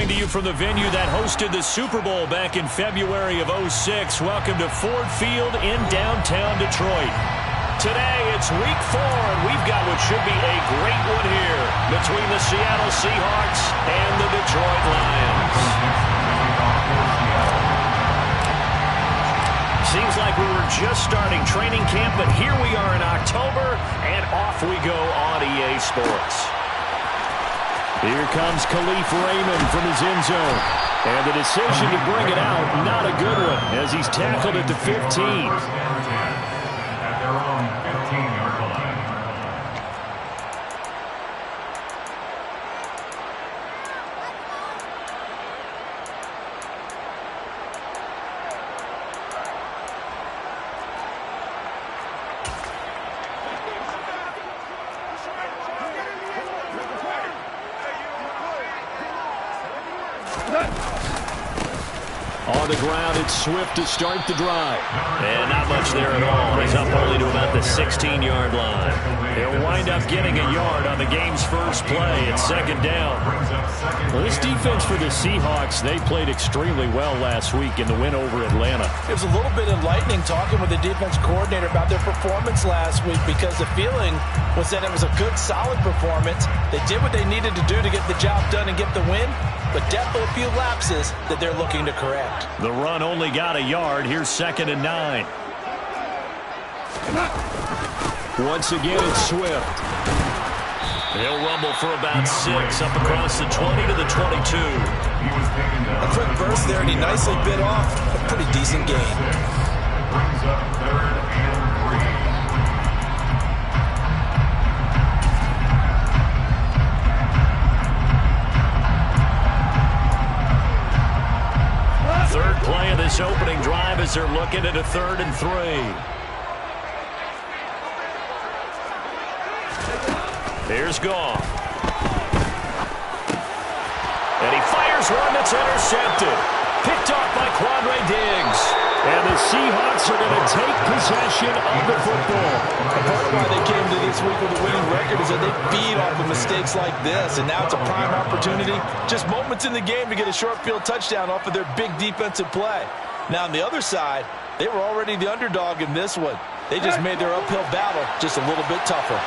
to you from the venue that hosted the Super Bowl back in February of '06. Welcome to Ford Field in downtown Detroit. Today, it's Week 4, and we've got what should be a great one here between the Seattle Seahawks and the Detroit Lions. Seems like we were just starting training camp, but here we are in October, and off we go on EA Sports. Here comes Khalif Raymond from his end zone. And the decision to bring it out, not a good one, as he's tackled at the 15. At their own 15-yard line. On the ground, it's Swift to start the drive. And not much there at all. He's up only to about the 16-yard line. He'll wind up getting a yard on the game's first play. It's second down. Well, this defense for the Seahawks, they played extremely well last week in the win over Atlanta. It was a little bit enlightening talking with the defense coordinator about their performance last week, because the feeling was that it was a good, solid performance. They did what they needed to do to get the job done and get the win, but definitely a few lapses that they're looking to correct. The run only got a yard. Here's 2nd and 9. Once again, it's Swift. He'll rumble for about 6 up across the 20 to the 22. A quick burst there, and he nicely bit off a pretty decent gain. Brings up 3rd and 3. Third play of this opening drive as they're looking at a 3rd and 3. Here's Goff. And he fires one that's intercepted. Picked off by Quandre Diggs. And the Seahawks are going to take possession of the football. A part of why they came to this week with a winning record is that they feed off of mistakes like this. And now it's a prime opportunity. Just moments in the game to get a short field touchdown off of their big defensive play. Now on the other side, they were already the underdog in this one. They just made their uphill battle just a little bit tougher.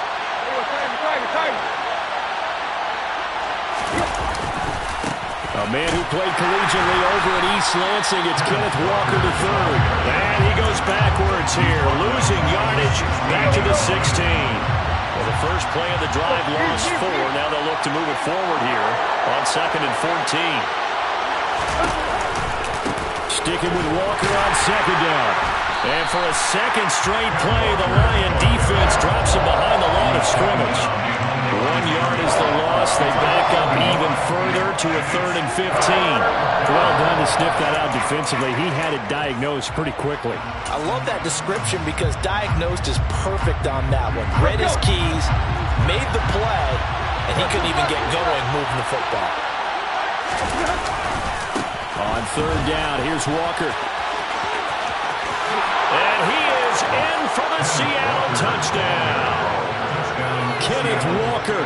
A man who played collegiately over at East Lansing, it's Kenneth Walker III. And he goes backwards here, losing yardage back to the 16. Well, the first play of the drive lost 4. Now they'll look to move it forward here on 2nd and 14. Sticking with Walker on 2nd down. And for a second straight play, the Lion defense drops him behind the line of scrimmage. 1 yard is the loss. They back up even further to a 3rd and 15. Well done to sniff that out defensively. He had it diagnosed pretty quickly. I love that description because diagnosed is perfect on that one. Read his keys, made the play, and he couldn't even get going moving the football. On 3rd down, here's Walker. And he is in for the Seattle touchdown. Kenneth Walker,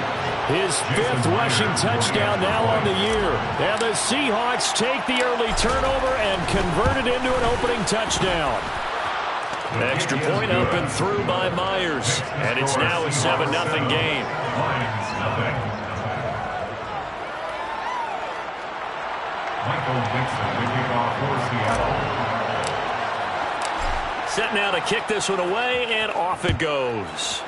his 5th rushing touchdown now on the year. And the Seahawks take the early turnover and convert it into an opening touchdown. Extra point up and through by Myers. And it's now a 7-0 game. Michael Dixon will kick off for Seattle. Set now to kick this one away, and off it goes.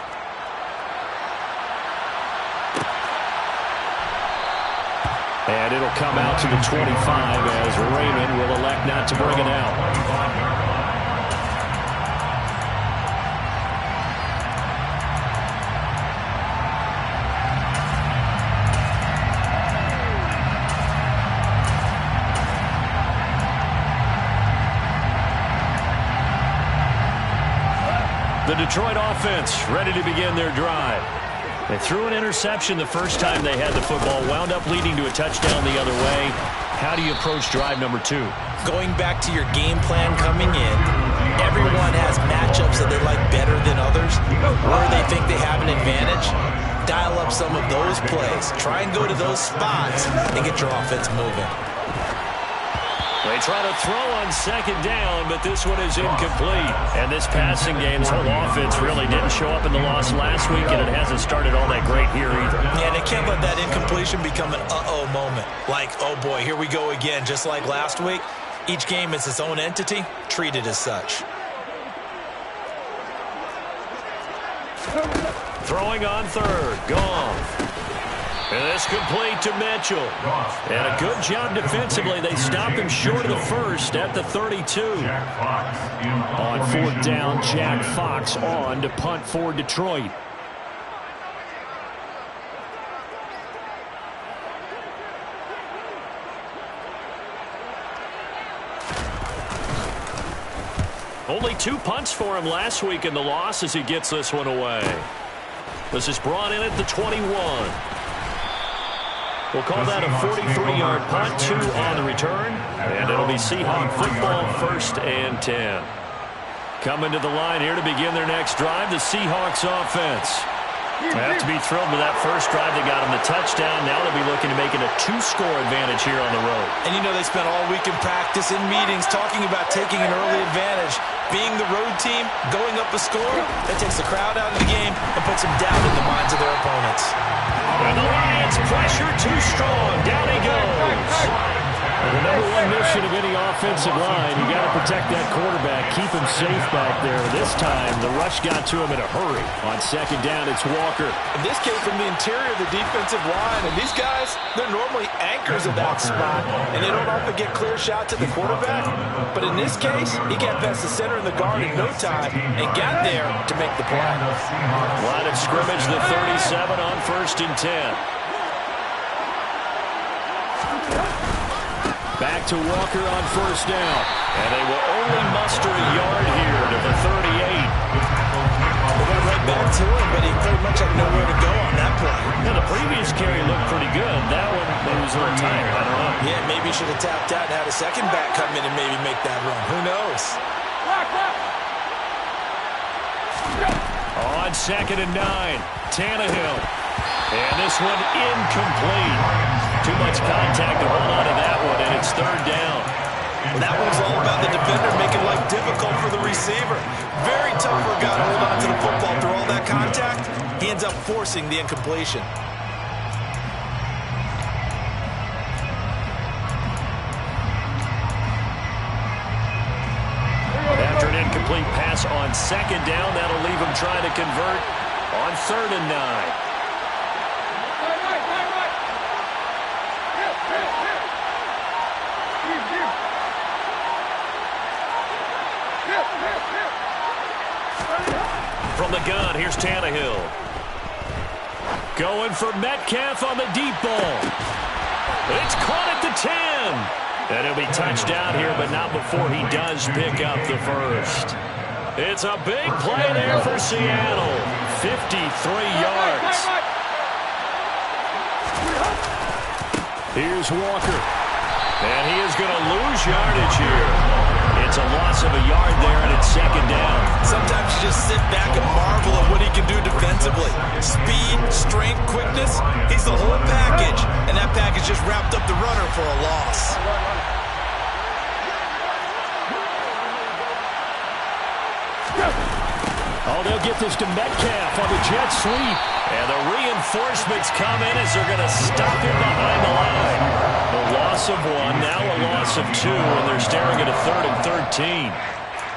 And it'll come out to the 25 as Raymond will elect not to bring it out. The Detroit offense ready to begin their drive. They threw an interception the first time they had the football, wound up leading to a touchdown the other way. How do you approach drive number 2? Going back to your game plan coming in, everyone has matchups that they like better than others, or they think they have an advantage. dial up some of those plays. Try and go to those spots and get your offense moving. They try to throw on second down, but this one is incomplete. And this passing game's whole offense really didn't show up in the loss last week, and it hasn't started all that great here either. Yeah, they can't let that incompletion become an uh-oh moment. Like, oh boy, here we go again, just like last week. Each game is its own entity, treated as such. Throwing on third, gone. And this complete to Mitchell. And a good job defensively. They stopped him short of the first at the 32. On fourth down, Jack Fox on to punt for Detroit. Only 2 punts for him last week in the loss as he gets this one away. This is brought in at the 21. We'll call that a 43-yard punt, 2 on the return, and it'll be Seahawks football, 1st and 10. Coming to the line here to begin their next drive, the Seahawks offense. They have to be thrilled with that first drive. They got them the touchdown. Now they'll be looking to make it a 2-score advantage here on the road. And you know they spent all week in practice, in meetings, talking about taking an early advantage. Being the road team, going up a score, that takes the crowd out of the game and puts them down in the minds of their opponents. And the Lions pressure too strong. Down he goes. And the number one mission of any offensive line, you got to protect that quarterback, keep him safe back there. This time, the rush got to him in a hurry. On second down, it's Walker. And this came from the interior of the defensive line. And these guys, they're normally anchors at that spot, and they don't often get clear shots at the quarterback. But in this case, he got past the center and the guard in no time and got there to make the play. Line of scrimmage, the 37 on 1st and 10. Back to Walker on 1st down. And they will only muster a yard here to the 38. They got right back to him, but he pretty much had nowhere to go on that play. Now, the previous carry looked pretty good. That one, maybe was a little tired. I don't know. Yeah, maybe he should have tapped out and had a second back come in and maybe make that run. Who knows? On 2nd and 9, Tannehill. And this one incomplete. Too much contact to hold on to that one, and it's 3rd down. Well, that one's all about the defender making life difficult for the receiver. Very tough for a guy to hold on to the football through all that contact. He ends up forcing the incompletion. After an incomplete pass on 2nd down, that'll leave him trying to convert on 3rd and 9. From the gun, here's Tannehill. Going for Metcalf on the deep ball. It's caught at the 10. And it'll be touchdown here, but not before he does pick up the first. It's a big play there for Seattle. 53 yards. Here's Walker. And he is going to lose yardage here. It's a loss of a yard there, and it's 2nd down. Sometimes you just sit back and marvel at what he can do defensively. Speed, strength, quickness, he's the whole package. And that package just wrapped up the runner for a loss. Oh, they'll get this to Metcalf on the jet sweep. And the reinforcements come in as they're going to stop him behind the line. A loss of 1, now a loss of 2, and they're staring at a 3rd and 13.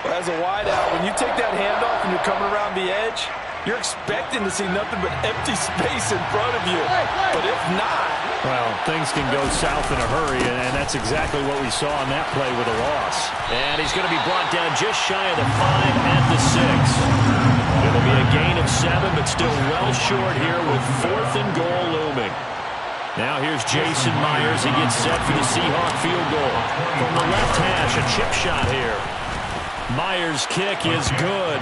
Well, as a wideout, when you take that handoff and you're coming around the edge, you're expecting to see nothing but empty space in front of you. But if not... Well, things can go south in a hurry, and that's exactly what we saw on that play with a loss. And he's going to be brought down just shy of the 5 at the 6. It'll be a gain of 7, but still well short here with 4th and goal looming. Now here's Jason Myers. He gets set for the Seahawk field goal. From the left hash, a chip shot here. Myers' kick is good.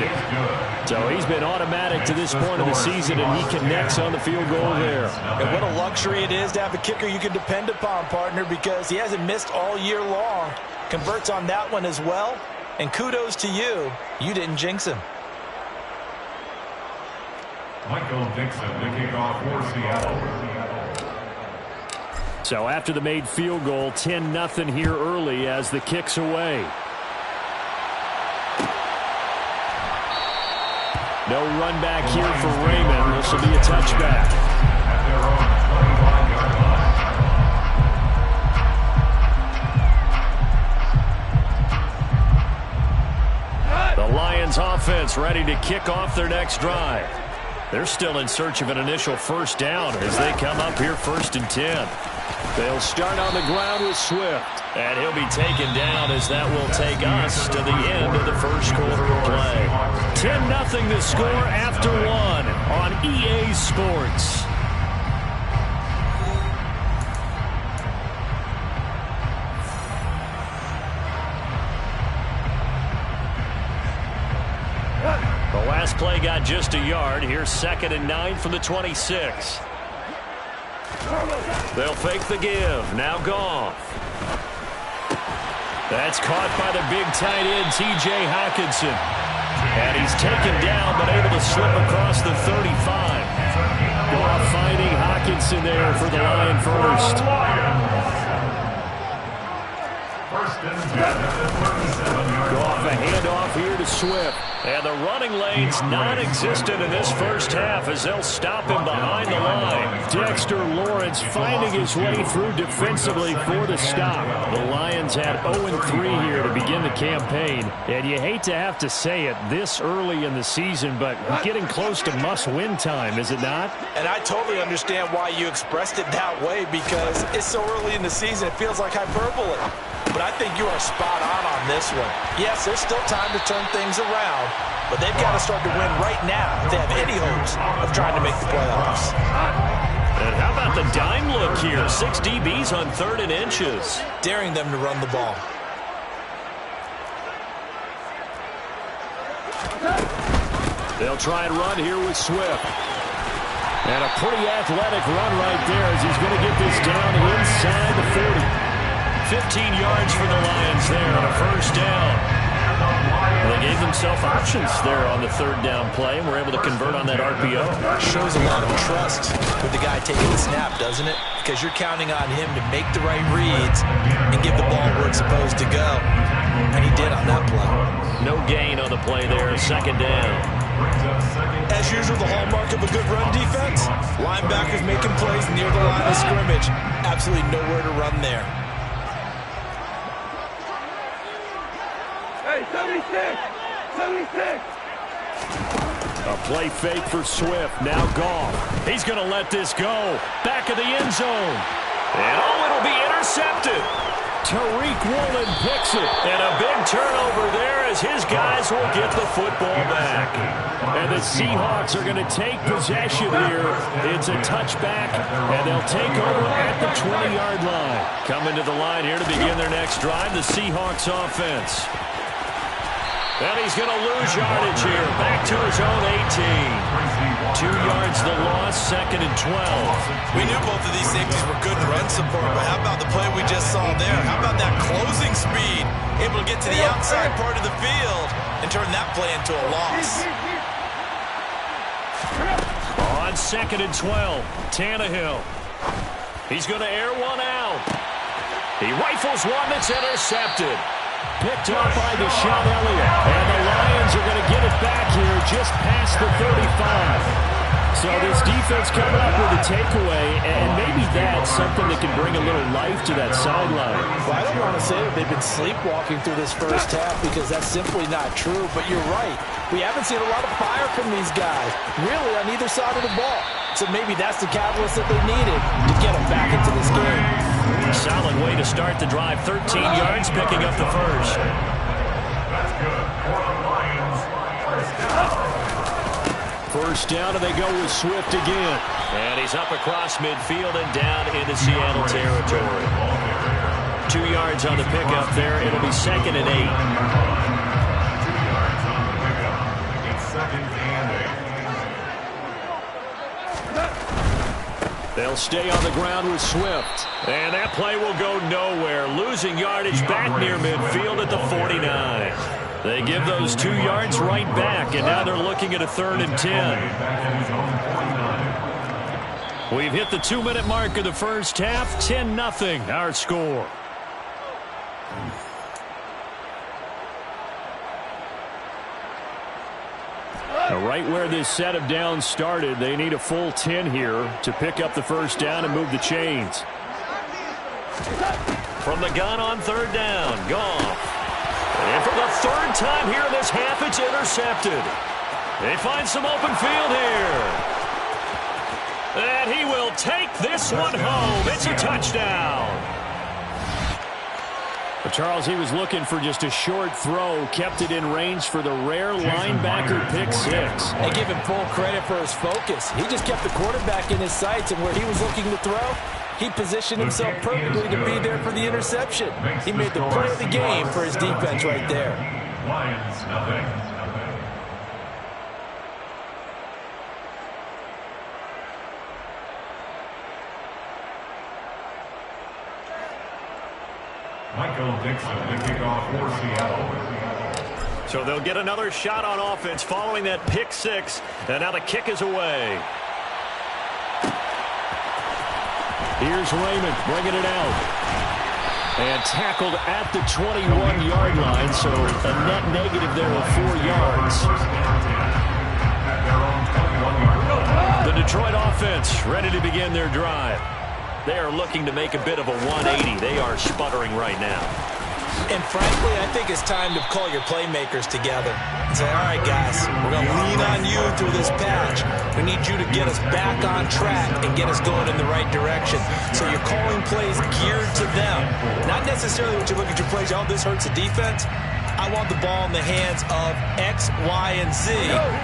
So he's been automatic to this point of the season, and he connects on the field goal there. And what a luxury it is to have a kicker you can depend upon, partner, because he hasn't missed all year long. Converts on that one as well. And kudos to you. You didn't jinx him. Michael Dixon, the kickoff for Seattle. So after the made field goal, 10-0 here early as the kick's away. No run back here for Raymond. This will be a touchback. At their own 25-yard line. The Lions offense ready to kick off their next drive. They're still in search of an initial first down as they come up here 1st and 10. They'll start on the ground with Swift. And he'll be taken down as that will take us to the end of the first quarter of play. 10-0 the score after 1 on EA Sports. The last play got just a yard. Here's 2nd and 9 from the 26. They'll fake the give. Now Goff. That's caught by the big tight end, T.J. Hockenson. And he's taken down, but able to slip across the 35. Goff finding Hockenson there for the Lion first. Goff a handoff here to Swift. And the running lane's non-existent in this first half as they'll stop him behind the line. Dexter Lawrence finding his way through defensively for the stop. The Lions had 0-3 here to begin the campaign. And you hate to have to say it this early in the season, but getting close to must-win time, is it not? And I totally understand why you expressed it that way, because it's so early in the season, it feels like hyperbole. But I think you are spot on this one. Yes, there's still time to turn things around, but they've got to start to win right now if they have any hopes of trying to make the playoffs. And how about the dime look here? 6 DBs on 3rd and inches. Daring them to run the ball. They'll try and run here with Swift. And a pretty athletic run right there as he's going to get this down inside the 40. 15 yards for the Lions there on a first down. They gave themselves options there on the 3rd down play and were able to convert on that RPO. Shows a lot of trust with the guy taking the snap, doesn't it? Because you're counting on him to make the right reads and give the ball where it's supposed to go. And he did on that play. No gain on the play there, 2nd down. As usual, the hallmark of a good run defense, linebackers making plays near the line of scrimmage. Absolutely nowhere to run there. Hey, 76! 76! A play fake for Swift. Now Goff. He's going to let this go. Back of the end zone. And it'll be intercepted. Tariq Woolen picks it. And a big turnover there as his guys will get the football back. And the Seahawks are going to take possession here. It's a touchback, and they'll take over at the 20-yard line. Coming to the line here to begin their next drive, the Seahawks offense. And he's going to lose yardage here. Back to his own 18. 2 yards the loss, 2nd and 12. We knew both of these safeties were good run support, but how about the play we just saw there? How about that closing speed? Able to get to the outside part of the field and turn that play into a loss. On 2nd and 12, Tannehill. He's going to air one out. He rifles one that's intercepted. Picked up by Deshaun Elliott. And the Lions are going to get it back here just past the 35. So this defense coming up with a takeaway, and maybe that's something that can bring a little life to that sideline. Well, I don't want to say that they've been sleepwalking through this first half because that's simply not true, but you're right. We haven't seen a lot of fire from these guys, really on either side of the ball. So maybe that's the catalyst that they needed to get them back into this game. Solid way to start the drive. 13 yards, picking up the first. That's good for the Lions. First down, and they go with Swift again. And he's up across midfield and down into Seattle territory. 2 yards on the pickup there. It'll be 2nd and 8. 2 yards on the pickup. It's 2nd and 8. They'll stay on the ground with Swift. And that play will go nowhere. Losing yardage back near midfield at the 49. They give those 2 yards right back, and now they're looking at a 3rd and 10. We've hit the 2-minute mark of the first half. 10-0 our score. Right where this set of downs started, they need a full 10 here to pick up the first down and move the chains. From the gun on 3rd down, Goff. And for the 3rd time here in this half, it's intercepted. They find some open field here. And he will take this one home. It's a touchdown. But Charles, he was looking for just a short throw, kept it in range for the rare linebacker pick 6. They give him full credit for his focus. He just kept the quarterback in his sights, and where he was looking to throw, he positioned himself perfectly to be there for the interception. He made the play of the game for his defense right there. Lions, nothing. Michael Dixon, the kickoff for Seattle. So they'll get another shot on offense following that pick 6. And now the kick is away. Here's Raymond bringing it out. And tackled at the 21-yard line, so a net negative there of 4 yards. The Detroit offense ready to begin their drive. They are looking to make a bit of a 180. They are sputtering right now. And frankly, I think it's time to call your playmakers together and say, all right, guys, we're going to lean on you through this patch. We need you to get us back on track and get us going in the right direction. So you're calling plays geared to them. Not necessarily when you look at your plays, oh, this hurts the defense. I want the ball in the hands of X, Y, and Z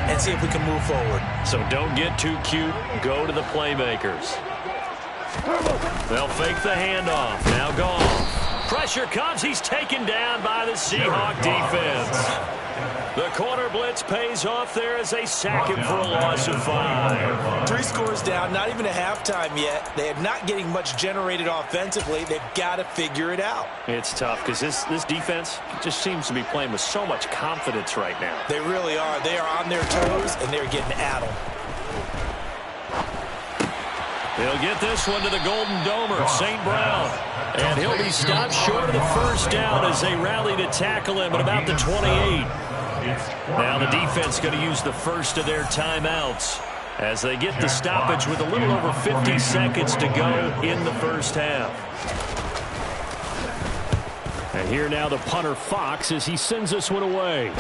and see if we can move forward. So don't get too cute. Go to the playmakers. They'll fake the handoff. Now Goff. Pressure comes. He's taken down by the Seahawks defense. The corner blitz pays off there as they sack him for a loss of 5. 3 scores down, not even a halftime yet. They are not getting much generated offensively. They've got to figure it out. It's tough because this defense just seems to be playing with so much confidence right now. They really are. They are on their toes, and they're getting addled. He'll get this one to the Golden Domer, St. Brown. And he'll be stopped short of the first down as they rally to tackle him at about the 28. Now the defense going to use the first of their timeouts as they get the stoppage with a little over 50 seconds to go in the first half. And here now the punter Fox as he sends this one away.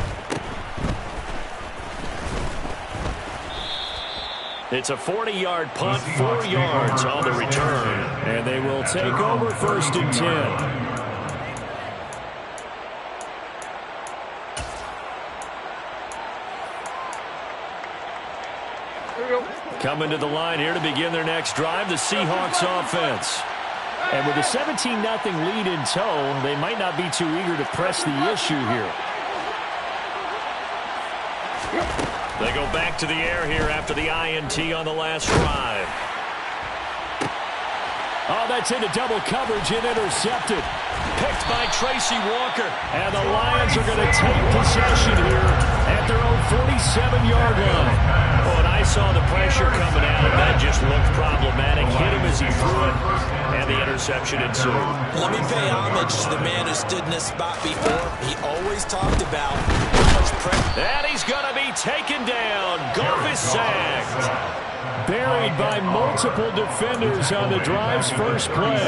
It's a 40-yard punt, 4 yards on the return. And they will take over 1st and 10. Coming to the line here to begin their next drive, the Seahawks offense. And with a 17-0 lead in tow, they might not be too eager to press the issue here. They go back to the air here after the INT on the last drive. Oh, that's into double coverage and intercepted. Picked by Tracy Walker. And the Lions are going to take possession here at their own 47-yard line. Oh, and I saw the pressure coming at him. That just looked problematic. Hit him as he threw it, and the interception ensued. Let me pay homage to the man who stood in this spot before. He always talked about how much pressure. And he's going to be taken down. Goff is sacked. Buried by multiple defenders on the drive's first play.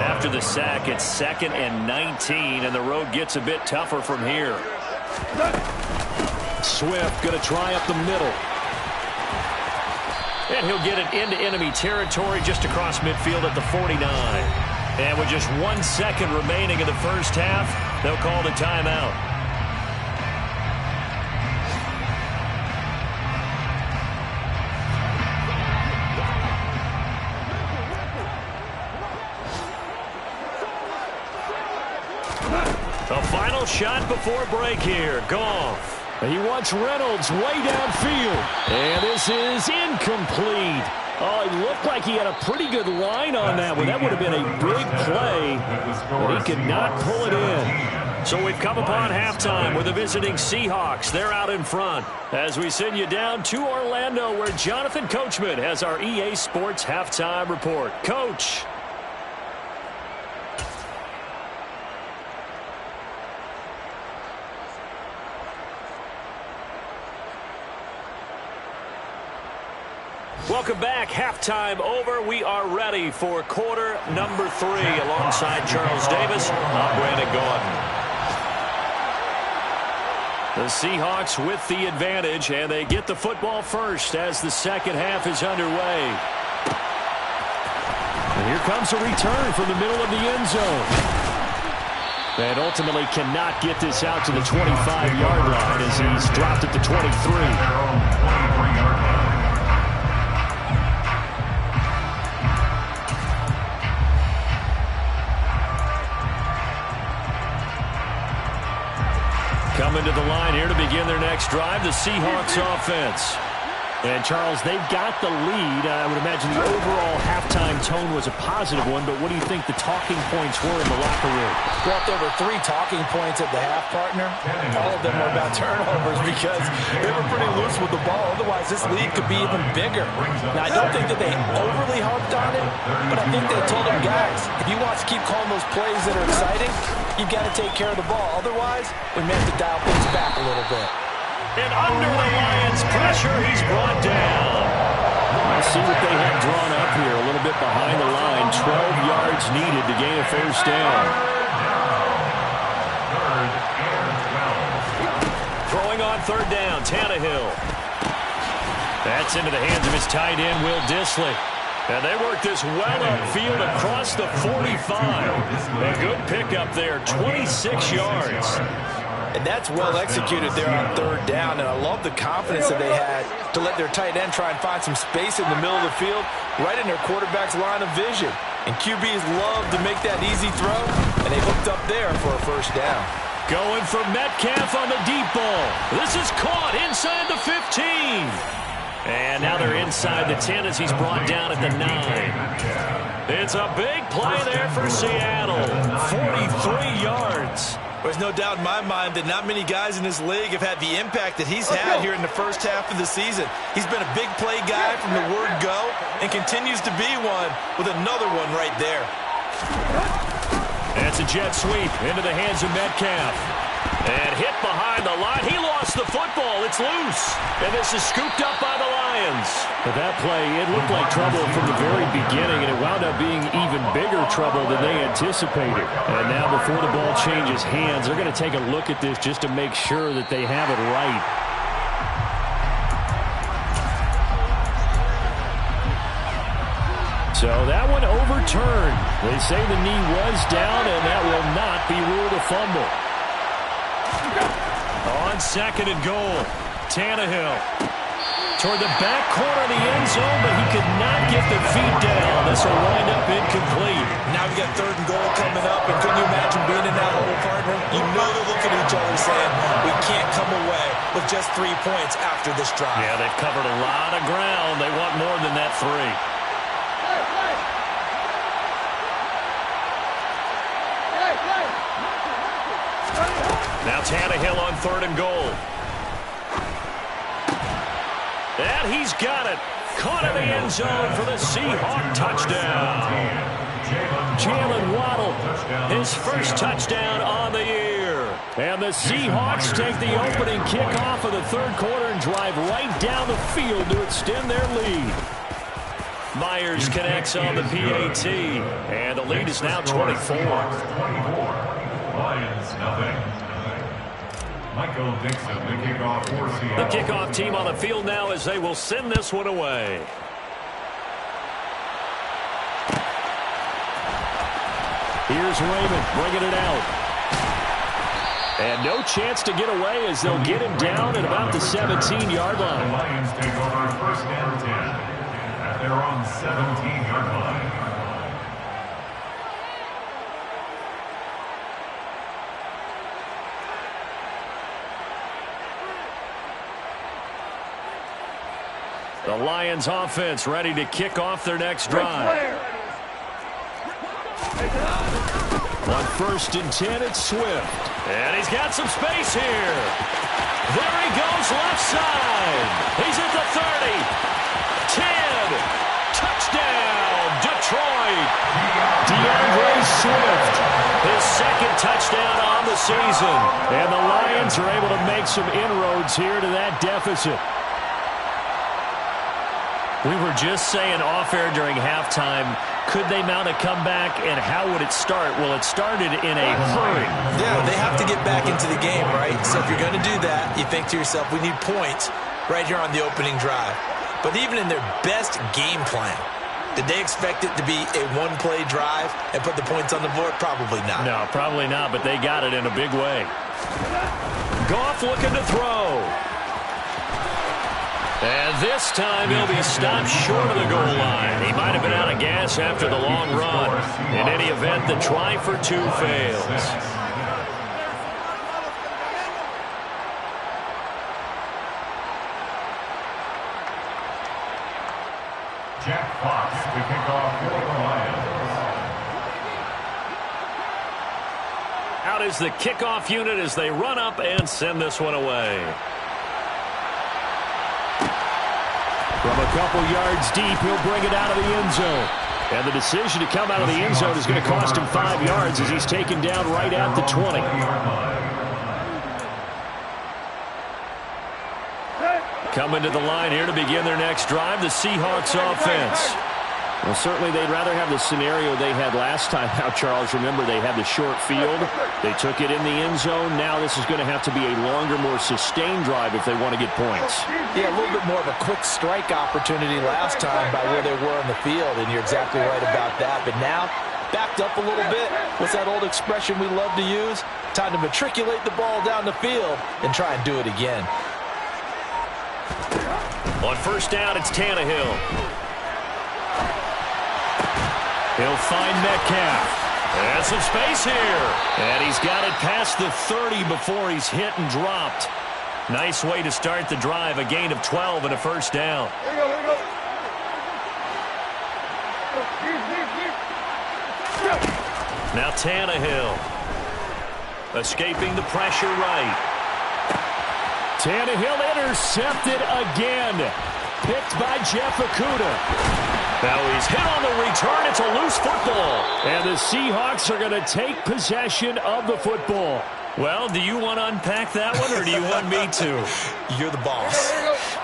After the sack, it's 2nd and 19, and the road gets a bit tougher from here. Swift going to try up the middle. And he'll get it into enemy territory just across midfield at the 49. And with just 1 second remaining in the first half, they'll call the timeout. A final shot before break here. Goff. He wants Reynolds way downfield. And this is incomplete. Oh, it looked like he had a pretty good line on that one. That would have been a big play, but he could not pull it in. So we've come upon halftime with the visiting Seahawks. They're out in front as we send you down to Orlando, where Jonathan Coachman has our EA Sports halftime report. Coach. Welcome back. Halftime over. We are ready for quarter number 3. Alongside Charles Davis, I'm Brandon Gaudin. The Seahawks with the advantage, and they get the football first as the second half is underway. And here comes a return from the middle of the end zone. And ultimately cannot get this out to the 25-yard line as he's dropped at the 23. Coming to the line here to begin their next drive, the Seahawks offense. And, Charles, they've got the lead. I would imagine the overall halftime tone was a positive one, but what do you think the talking points were in the locker room? Well, there were 3 talking points at the half, partner. All of them were about turnovers because they were pretty loose with the ball. Otherwise, this lead could be even bigger. Now, I don't think that they overly harped on it, but I think they told them, guys, if you want to keep calling those plays that are exciting, you've got to take care of the ball. Otherwise, we may have to dial things back a little bit. And under the Lions' pressure, he's brought down. I see what they have drawn up here, a little bit behind the line. 12 yards needed to gain a first down. Throwing on third down, Tannehill. That's into the hands of his tight end, Will Dissly. And they work this well upfield across the 45. A good pickup there, 26 yards. And that's well executed there on third down. And I love the confidence that they had to let their tight end try and find some space in the middle of the field, right in their quarterback's line of vision. And QBs love to make that easy throw, and they hooked up there for a first down. Going for Metcalf on the deep ball. This is caught inside the 15. And now they're inside the 10 as he's brought down at the 9. It's a big play there for Seattle. 43 yards. There's no doubt in my mind that not many guys in this league have had the impact that he's had here in the first half of the season. He's been a big play guy from the word go and continues to be one with another one right there. That's a jet sweep into the hands of Metcalf. And hit behind the line. He lost the football. It's loose. And this is scooped up by the Lions. But that play, it looked like trouble from the very beginning, and it wound up being even bigger trouble than they anticipated. And now before the ball changes hands, they're going to take a look at this just to make sure that they have it right. So that one overturned. They say the knee was down, and that will not be ruled a fumble. On second and goal, Tannehill toward the back corner of the end zone, but he could not get the feet down. This will wind up incomplete. Now we got third and goal coming up, and can you imagine being in that hole, partner? You know they're looking at each other saying, we can't come away with just 3 points after this drive. Yeah, they've covered a lot of ground. They want more than that 3. Now Tannehill on third and goal. And he's got it. Caught in the end zone for the Seahawk touchdown. Jalen Waddle, his first touchdown on the year. And the Seahawks take the opening kickoff of the third quarter and drive right down the field to extend their lead. Myers connects on the PAT, and the lead is now 24. Lions, nothing. Michael Dixon, the kickoff for Seattle. The kickoff team on the field now as they will send this one away. Here's Raymond bringing it out. And no chance to get away as they'll get him down at about the 17-yard line. The Lions take over first and 10 at their own 17-yard line. The Lions offense ready to kick off their next drive. On 1st and 10, it's Swift. And he's got some space here. There he goes left side. He's at the 30. 10. Touchdown, Detroit. DeAndre Swift. His second touchdown on the season. And the Lions are able to make some inroads here to that deficit. We were just saying off-air during halftime, could they mount a comeback, and how would it start? Well, it started in a hurry. Yeah, they have to get back into the game, right? So if you're going to do that, you think to yourself, we need points right here on the opening drive. But even in their best game plan, did they expect it to be a one-play drive and put the points on the board? Probably not. No, probably not, but they got it in a big way. Goff looking to throw. And this time he'll be stopped short of the goal line. He might have been out of gas after the long run. In any event, the try for two fails. Jack Fox to kick off for the Lions. Out is the kickoff unit as they run up and send this one away. From a couple yards deep, he'll bring it out of the end zone. And the decision to come out of the end zone is going to cost him 5 yards as he's taken down right at the 20. Coming to the line here to begin their next drive, the Seahawks offense. Well, certainly they'd rather have the scenario they had last time out, Charles. Remember, they had the short field. They took it in the end zone. Now this is going to have to be a longer, more sustained drive if they want to get points. Yeah, a little bit more of a quick strike opportunity last time by where they were in the field, and you're exactly right about that. But now, backed up a little bit. What's that old expression we love to use? Time to matriculate the ball down the field and try and do it again. On 1st down, it's Tannehill. He'll find Metcalf. And some space here. And he's got it past the 30 before he's hit and dropped. Nice way to start the drive. A gain of 12 and a 1st down. Now Tannehill. Escaping the pressure right. Tannehill intercepted again. Picked by Jeff Okudah. Now he's hit on the return. It's a loose football. And the Seahawks are going to take possession of the football. Well, do you want to unpack that one, or do you want me to? You're the boss.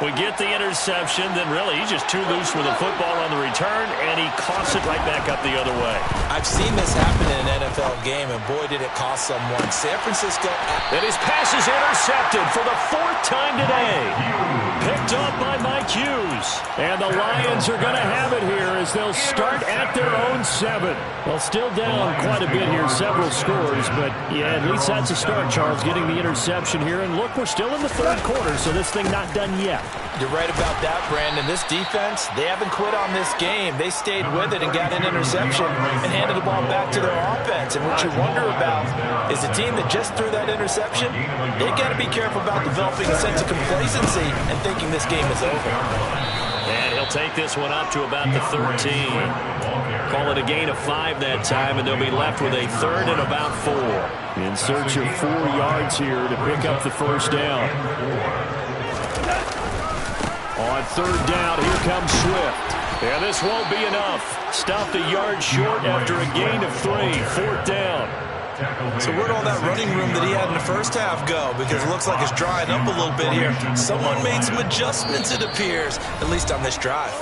We get the interception, then really he's just too loose with the football on the return, and he coughs it right back up the other way. I've seen this happen in an NFL game, and boy, did it cost someone. San Francisco. And his pass is intercepted for the 4th time today. Picked up by Mike Hughes. And the Lions are going to have it here as they'll start at their own 7. Well, still down quite a bit here, several scores, but yeah, at least that's a start, Charles, getting the interception here. And look, we're still in the 3rd quarter, so this thing not done yet. You're right about that, Brandon. This defense, they haven't quit on this game. They stayed with it and got an interception and handed the ball back to their offense. And what you wonder about is the team that just threw that interception, they got to be careful about developing a sense of complacency and thinking this game is over. And he'll take this one up to about the 13. Call it a gain of 5 that time, and they'll be left with a 3rd and about 4. In search of 4 yards here to pick up the 1st down. On 3rd down, here comes Swift. And this won't be enough. Stopped a yard short after a gain of 3. 4th down. So where'd all that running room that he had in the first half go? Because it looks like it's drying up a little bit here. Someone made some adjustments, it appears, at least on this drive.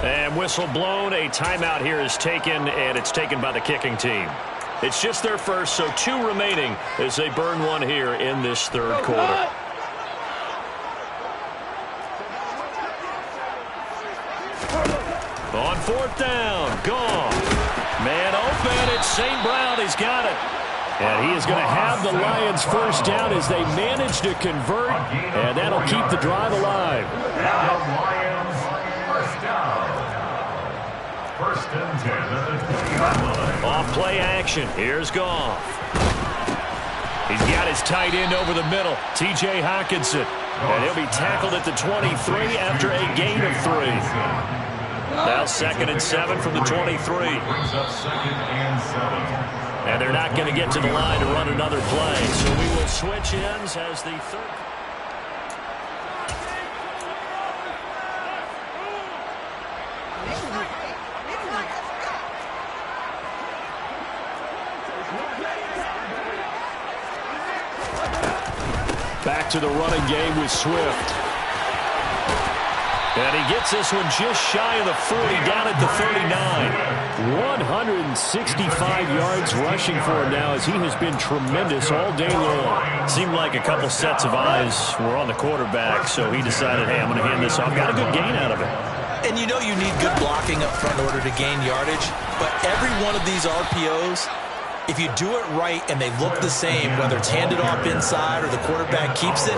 And whistle blown. A timeout here is taken, and it's taken by the kicking team. It's just their first, so 2 remaining as they burn one here in this 3rd quarter. On 4th down, gone. Man open, it's St. Brown, he's got it. And he is going to have the Lions 1st down as they manage to convert, and that'll keep the drive alive. Now Lions 1st down. 1st and 10 at the 20-yard line. Off play action, here's Goff. He's got his tight end over the middle, T.J. Hockenson. And he'll be tackled at the 23 after a gain of 3. Now 2nd and 7 from the 23. Brings up 2nd and 7. And they're not going to get to the line to run another play. So we will switch ends as the third. Back to the running game with Swift. And he gets this one just shy of the 40, down at the 39. 165 yards rushing for him now as he has been tremendous all day long. Seemed like a couple sets of eyes were on the quarterback, so he decided, hey, I'm going to hand this off. Got a good gain out of it. And you know you need good blocking up front in order to gain yardage, but every one of these RPOs, if you do it right and they look the same, whether it's handed off inside or the quarterback keeps it,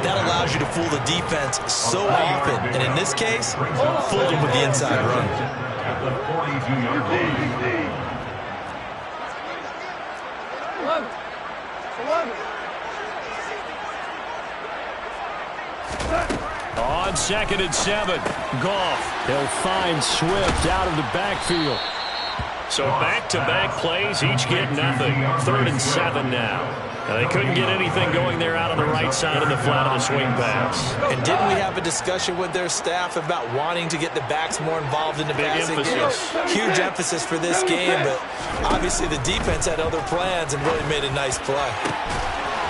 that allows you to fool the defense so often. And in this case, fooled them with the inside run. At the 42-yard On 2nd and 7, Goff. He'll find Swift out of the backfield. So back-to-back plays, each get nothing. 3rd and 7 now. They couldn't get anything going there out on the right side of the flat of the swing pass. And didn't we have a discussion with their staff about wanting to get the backs more involved in the passing game? Huge emphasis for this game, but obviously the defense had other plans and really made a nice play.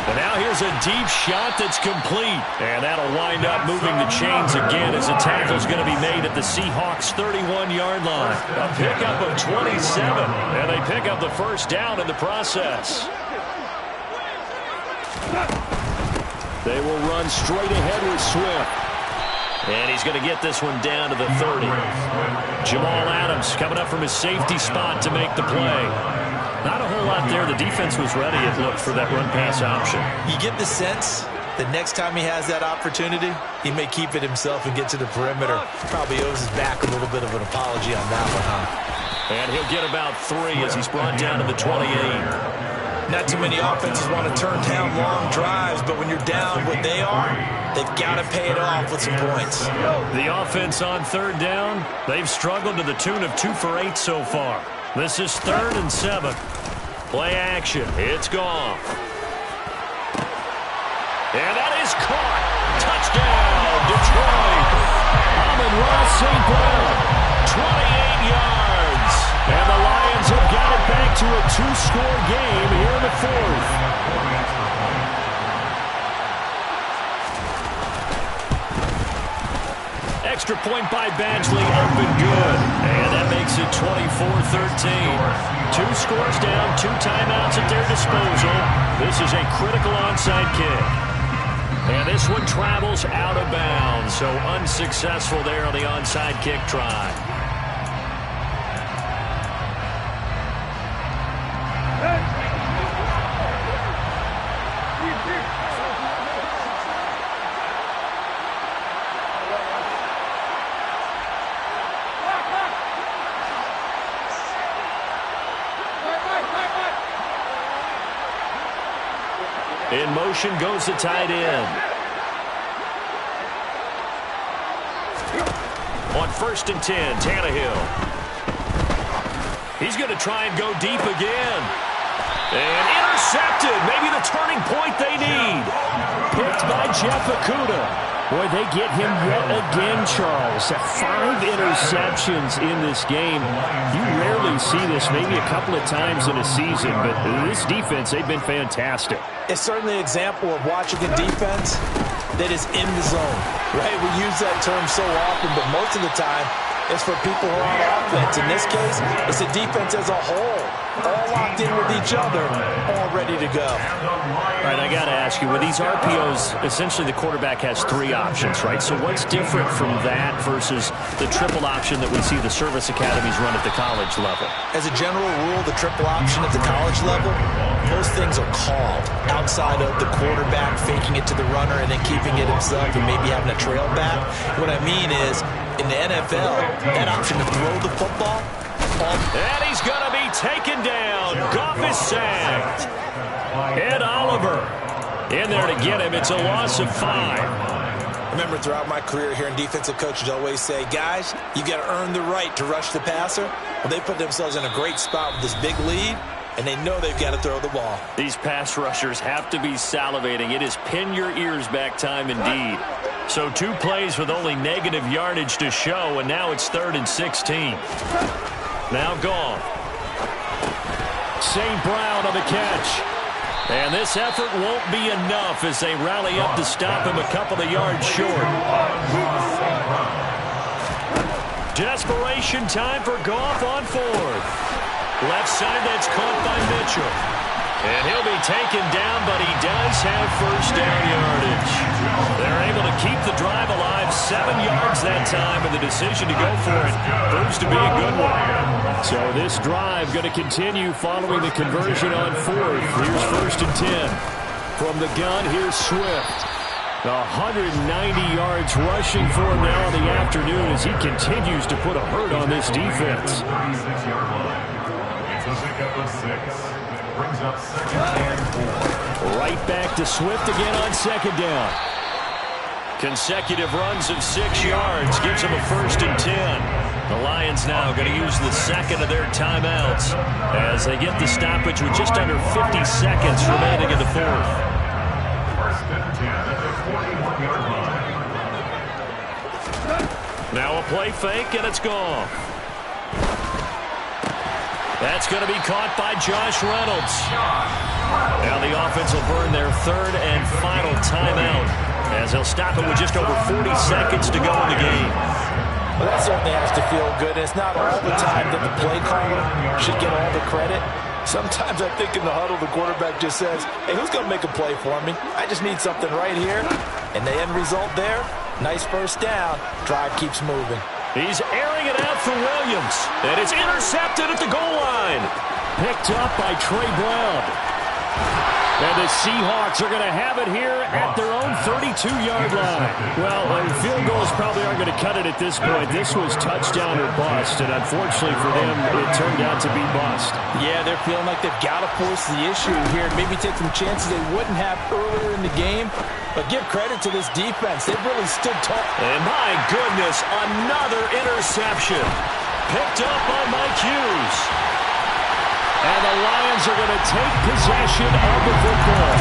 And now here's a deep shot that's complete. And that'll wind up moving the chains again as the tackle's going to be made at the Seahawks 31-yard line. A pickup of 27, and they pick up the first down in the process. They will run straight ahead with Swift. And he's going to get this one down to the 30. Jamal Adams coming up from his safety spot to make the play. Not a whole lot there. The defense was ready, it looked, for that run-pass option. You get the sense that next time he has that opportunity, he may keep it himself and get to the perimeter. Probably owes his back a little bit of an apology on that one, huh? And he'll get about 3 as he's brought down to the 28. Not too many offenses want to turn down long drives, but when you're down what they are, they've got to pay it off with some points. The offense on 3rd down, they've struggled to the tune of 2 for 8 so far. This is 3rd and 7. Play action. It's gone. And that is caught. Touchdown, Detroit. Amon-Ra St. Brown, 28 yards. And the Lions have got it back to a 2-score game here in the 4th. Extra point by Badgley, up and good. And that makes it 24-13. 2 scores down, 2 timeouts at their disposal. This is a critical onside kick. And this one travels out of bounds, so unsuccessful there on the onside kick try. In motion goes the tight end. On 1st and 10, Tannehill. He's going to try and go deep again. And intercepted. Maybe the turning point they need. Picked by Jeff Okudah. Boy, they get him yet again, Charles. 5 interceptions in this game. You rarely see this, maybe a couple of times in a season, but this defense, they've been fantastic. It's certainly an example of watching a defense that is in the zone, right? We use that term so often, but most of the time, it's for people who are on offense. In this case, it's the defense as a whole, all locked in with each other, all ready to go. All right, I got to ask you, with these RPOs, essentially the quarterback has 3 options, right? So what's different from that versus the triple option that we see the service academies run at the college level? As a general rule, the triple option at the college level, most things are called outside of the quarterback faking it to the runner and then keeping it himself and maybe having a trail back. What I mean is, in the NFL, that option to throw the football. And he's going to be taken down. Goff is sacked. Ed Oliver in there to get him. It's a loss of 5. Remember, throughout my career here in defensive coaches always say, guys, you got to earn the right to rush the passer. Well, they put themselves in a great spot with this big lead, and they know they've got to throw the ball. These pass rushers have to be salivating. It is pin your ears back time indeed. So 2 plays with only negative yardage to show, and now it's 3rd and 16. Now Goff. St. Brown on the catch. And this effort won't be enough as they rally up to stop him a couple of yards short. Desperation time for Goff on 4th. Left side, that's caught by Mitchell. And he'll be taken down, but he does have first down yardage. They're able to keep the drive alive, 7 yards that time, and the decision to go for it proves to be a good one. So this drive going to continue following the conversion on 4th. Here's 1st and 10. From the gun, here's Swift. 190 yards rushing for him now in the afternoon as he continues to put a hurt on this defense. Brings up 2nd and 4. Right back to Swift again on 2nd down. Consecutive runs of 6 yards gives them a 1st and 10. The Lions now going to use the 2nd of their timeouts as they get the stoppage with just under 50 seconds remaining in the 4th. 1st and 10 at the 41-yard line. Now a play fake, and it's gone. That's going to be caught by Josh Reynolds. Now the offense will burn their 3rd and final timeout as they'll stop it with just over 40 seconds to go in the game. Well, that certainly has to feel good. It's not all the time that the play caller should get all the credit. Sometimes I think in the huddle, the quarterback just says, hey, who's going to make a play for me? I just need something right here. And the end result there, nice first down. Drive keeps moving. He's airing it out for Williams. And it's intercepted at the goal line. Picked up by Trey Brown. And the Seahawks are going to have it here at their own 32-yard line. Well, field goals probably aren't going to cut it at this point. This was touchdown or bust, and unfortunately for them, it turned out to be bust. Yeah, they're feeling like they've got to force the issue here and maybe take some chances they wouldn't have earlier in the game. But give credit to this defense. They've really stood tall. And my goodness, another interception. Picked up by Mike Hughes. And the Lions are going to take possession of the football.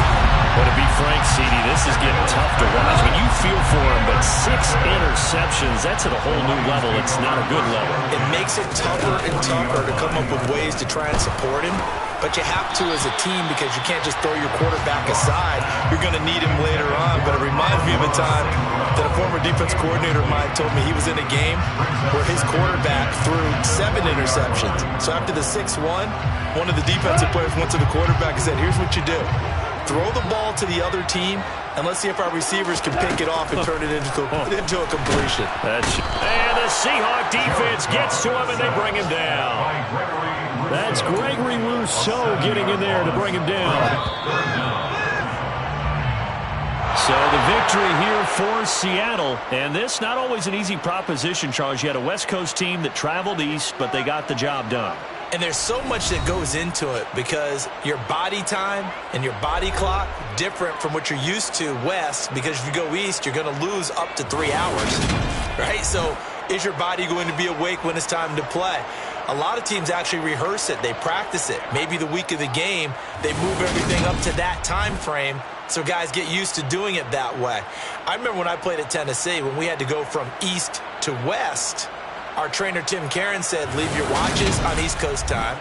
But to be frank, CD, this is getting tough to watch. I mean, you feel for him, but 6 interceptions, that's at a whole new level. It's not a good level. It makes it tougher and tougher to come up with ways to try and support him. But you have to as a team because you can't just throw your quarterback aside. You're going to need him later on. But it reminds me of a time that a former defense coordinator of mine told me he was in a game where his quarterback threw 7 interceptions. So after the 6-1, one of the defensive players went to the quarterback and said, here's what you do. Throw the ball to the other team, and let's see if our receivers can pick it off and turn it into a completion. And the Seahawk defense gets to him, and they bring him down. That's Gregory Rousseau getting in there to bring him down. So the victory here for Seattle. And this not always an easy proposition, Charles. You had a West Coast team that traveled east, but they got the job done. And there's so much that goes into it because your body time and your body clock different from what you're used to west, because if you go east, you're going to lose up to 3 hours, right? So is your body going to be awake when it's time to play? A lot of teams actually rehearse it. They practice it. Maybe the week of the game, they move everything up to that time frame so guys get used to doing it that way. I remember when I played at Tennessee, when we had to go from east to west, our trainer, Tim Karen, said, leave your watches on East Coast time.